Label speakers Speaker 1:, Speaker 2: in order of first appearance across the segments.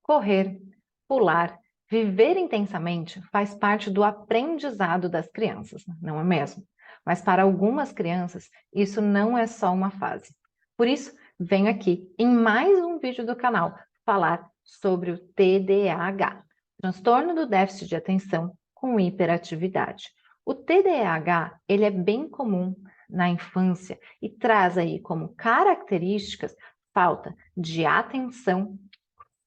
Speaker 1: correr, pular, viver intensamente faz parte do aprendizado das crianças, não é mesmo? Mas para algumas crianças, isso não é só uma fase. Por isso, venho aqui em mais um vídeo do canal falar sobre o TDAH, transtorno do déficit de atenção com hiperatividade. O TDAH, ele é bem comum na infância e traz aí como características falta de atenção,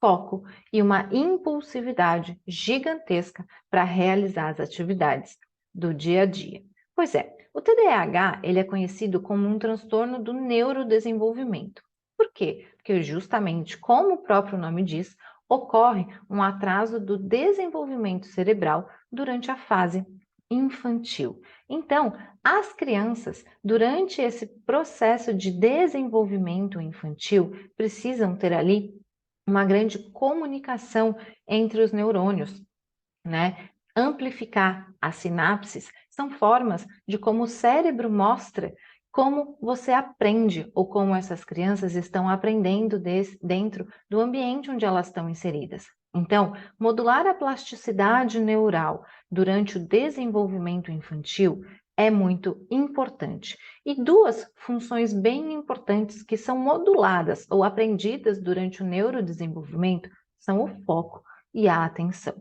Speaker 1: foco e uma impulsividade gigantesca para realizar as atividades do dia a dia. Pois é, o TDAH ele é conhecido como um transtorno do neurodesenvolvimento. Por quê? Porque justamente, como o próprio nome diz, ocorre um atraso do desenvolvimento cerebral durante a fase infantil. Então, as crianças, durante esse processo de desenvolvimento infantil, precisam ter ali uma grande comunicação entre os neurônios, né? Amplificar as sinapses são formas de como o cérebro mostra como você aprende ou como essas crianças estão aprendendo dentro do ambiente onde elas estão inseridas. Então, modular a plasticidade neural durante o desenvolvimento infantil é muito importante. E duas funções bem importantes que são moduladas ou aprendidas durante o neurodesenvolvimento são o foco e a atenção.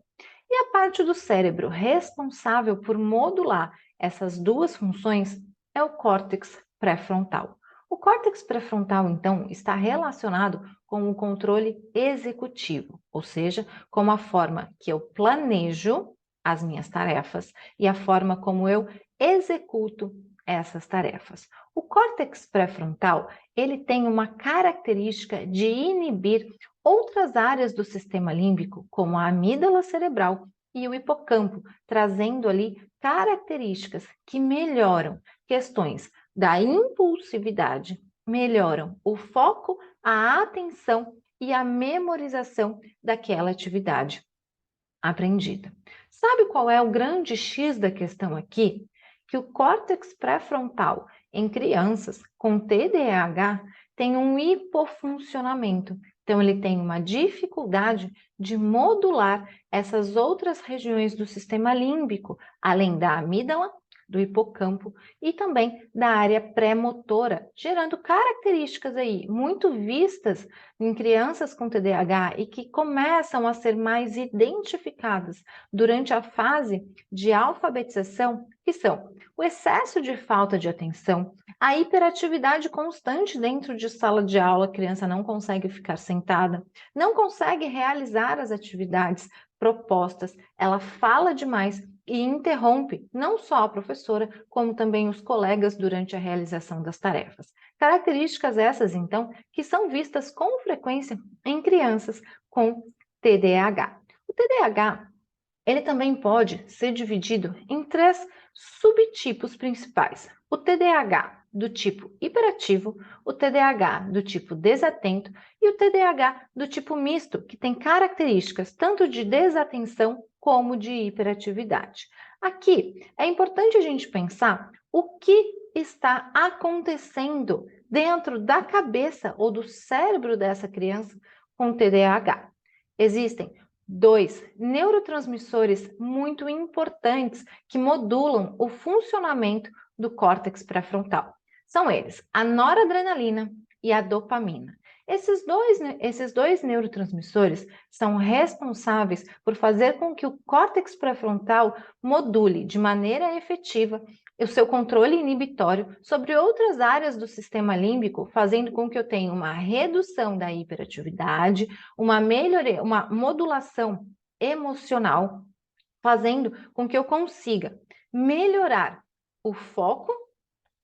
Speaker 1: E a parte do cérebro responsável por modular essas duas funções é o córtex pré-frontal. O córtex pré-frontal, então, está relacionado com o controle executivo, ou seja, com a forma que eu planejo as minhas tarefas e a forma como eu executo essas tarefas. O córtex pré-frontal, ele tem uma característica de inibir outras áreas do sistema límbico, como a amígdala cerebral e o hipocampo, trazendo ali características que melhoram questões da impulsividade, melhoram o foco, a atenção e a memorização daquela atividade aprendida. Sabe qual é o grande X da questão aqui? Que o córtex pré-frontal em crianças com TDAH tem um hipofuncionamento. Então, ele tem uma dificuldade de modular essas outras regiões do sistema límbico, além da amígdala, do hipocampo e também da área pré-motora, gerando características aí muito vistas em crianças com TDAH e que começam a ser mais identificadas durante a fase de alfabetização, que são o excesso de falta de atenção, a hiperatividade constante dentro de sala de aula, a criança não consegue ficar sentada, não consegue realizar as atividades propostas, ela fala demais e interrompe não só a professora, como também os colegas durante a realização das tarefas. Características essas, então, que são vistas com frequência em crianças com TDAH. O TDAH, ele também pode ser dividido em três subtipos principais. O TDAH do tipo hiperativo, o TDAH do tipo desatento e o TDAH do tipo misto, que tem características tanto de desatenção como de hiperatividade. Aqui é importante a gente pensar o que está acontecendo dentro da cabeça ou do cérebro dessa criança com TDAH. Existem dois neurotransmissores muito importantes que modulam o funcionamento do córtex pré-frontal. São eles a noradrenalina e a dopamina. Esses dois neurotransmissores são responsáveis por fazer com que o córtex pré-frontal module de maneira efetiva o seu controle inibitório sobre outras áreas do sistema límbico, fazendo com que eu tenha uma redução da hiperatividade, uma melhoria, uma modulação emocional, fazendo com que eu consiga melhorar o foco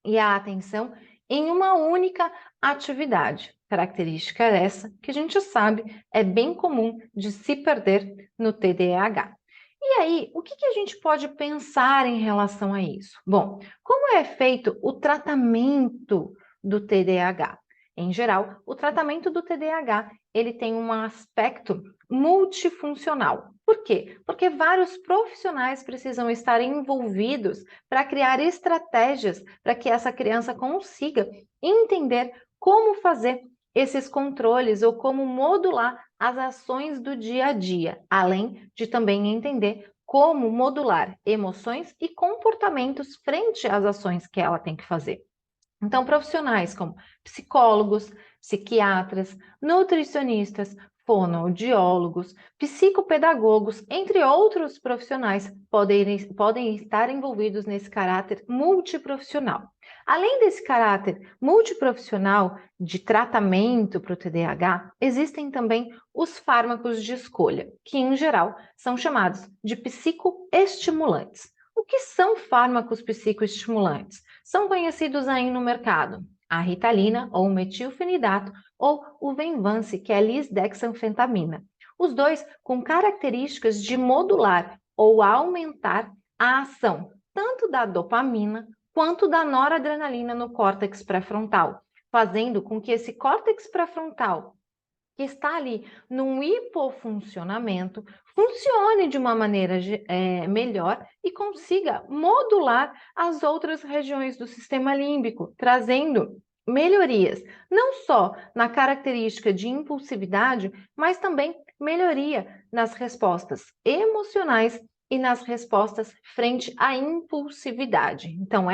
Speaker 1: e a atenção em uma única atividade. Característica essa que a gente sabe é bem comum de se perder no TDAH. E aí, o que a gente pode pensar em relação a isso? Bom, como é feito o tratamento do TDAH? Em geral, o tratamento do TDAH, ele tem um aspecto multifuncional. Por quê? Porque vários profissionais precisam estar envolvidos para criar estratégias para que essa criança consiga entender como fazer esses controles ou como modular as ações do dia a dia, além de também entender como modular emoções e comportamentos frente às ações que ela tem que fazer. Então, profissionais como psicólogos, psiquiatras, nutricionistas, fonoaudiólogos, psicopedagogos, entre outros profissionais, podem estar envolvidos nesse caráter multiprofissional. Além desse caráter multiprofissional de tratamento para o TDAH, existem também os fármacos de escolha, que em geral são chamados de psicoestimulantes. O que são fármacos psicoestimulantes? São conhecidos aí no mercado a Ritalina ou metilfenidato ou o Venvance, que é a lisdexanfetamina. Os dois com características de modular ou aumentar a ação tanto da dopamina quanto da noradrenalina no córtex pré-frontal, fazendo com que esse córtex pré-frontal, que está ali num hipofuncionamento, funcione de uma maneira melhor e consiga modular as outras regiões do sistema límbico, trazendo melhorias, não só na característica de impulsividade, mas também melhoria nas respostas emocionais e nas respostas frente à impulsividade. Então,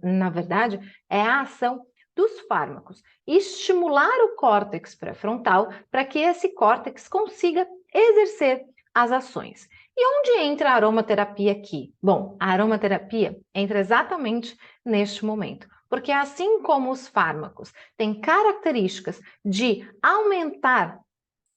Speaker 1: na verdade, é a ação dos fármacos, estimular o córtex pré-frontal para que esse córtex consiga exercer as ações. E onde entra a aromaterapia aqui? Bom, a aromaterapia entra exatamente neste momento, porque assim como os fármacos têm características de aumentar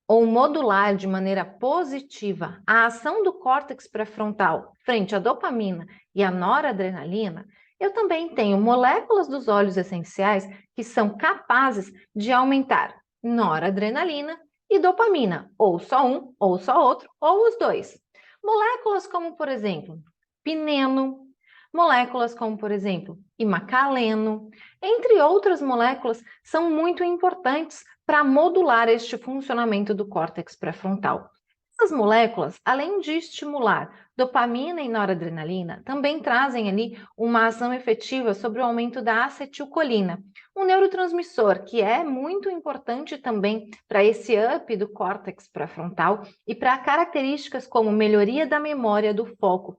Speaker 1: ou modular de maneira positiva a ação do córtex pré-frontal frente à dopamina e à noradrenalina, eu também tenho moléculas dos óleos essenciais que são capazes de aumentar noradrenalina e dopamina, ou só um, ou só outro, ou os dois. Moléculas como, por exemplo, pineno, moléculas como, por exemplo, imacaleno, entre outras moléculas, são muito importantes para modular este funcionamento do córtex pré-frontal. Essas moléculas, além de estimular dopamina e noradrenalina, também trazem ali uma ação efetiva sobre o aumento da acetilcolina, um neurotransmissor que é muito importante também para esse up do córtex pré-frontal e para características como melhoria da memória, do foco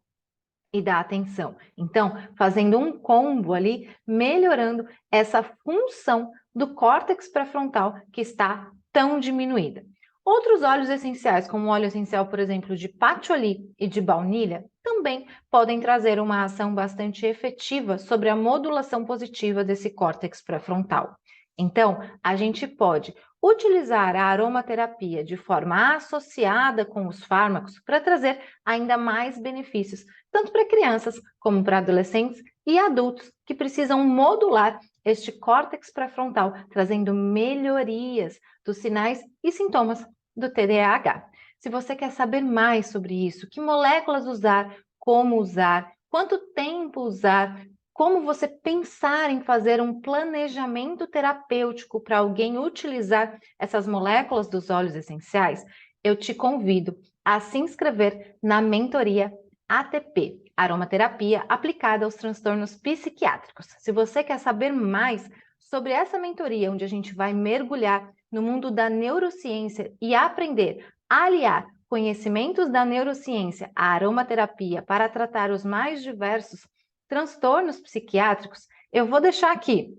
Speaker 1: e da atenção. Então, fazendo um combo ali, melhorando essa função do córtex pré-frontal que está tão diminuída. Outros óleos essenciais, como o óleo essencial, por exemplo, de patchouli e de baunilha, também podem trazer uma ação bastante efetiva sobre a modulação positiva desse córtex pré-frontal. Então, a gente pode utilizar a aromaterapia de forma associada com os fármacos para trazer ainda mais benefícios, tanto para crianças como para adolescentes e adultos que precisam modular este córtex pré-frontal, trazendo melhorias dos sinais e sintomas do TDAH. Se você quer saber mais sobre isso, que moléculas usar, como usar, quanto tempo usar, como você pensar em fazer um planejamento terapêutico para alguém utilizar essas moléculas dos óleos essenciais, eu te convido a se inscrever na mentoria ATP, Aromaterapia aplicada aos transtornos psiquiátricos. Se você quer saber mais sobre essa mentoria, onde a gente vai mergulhar no mundo da neurociência e aprender a aliar conhecimentos da neurociência à aromaterapia para tratar os mais diversos transtornos psiquiátricos, eu vou deixar aqui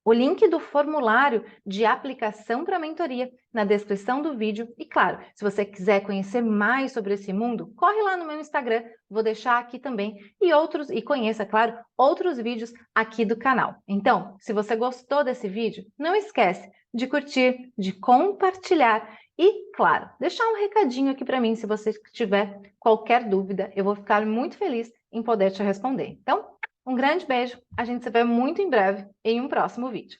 Speaker 1: o link do formulário de aplicação para a mentoria na descrição do vídeo. E claro, se você quiser conhecer mais sobre esse mundo, corre lá no meu Instagram, vou deixar aqui também, e conheça, claro, outros vídeos aqui do canal. Então, se você gostou desse vídeo, não esquece de curtir, de compartilhar e, claro, deixar um recadinho aqui para mim se você tiver qualquer dúvida. Eu vou ficar muito feliz em poder te responder. Então, um grande beijo, a gente se vê muito em breve em um próximo vídeo.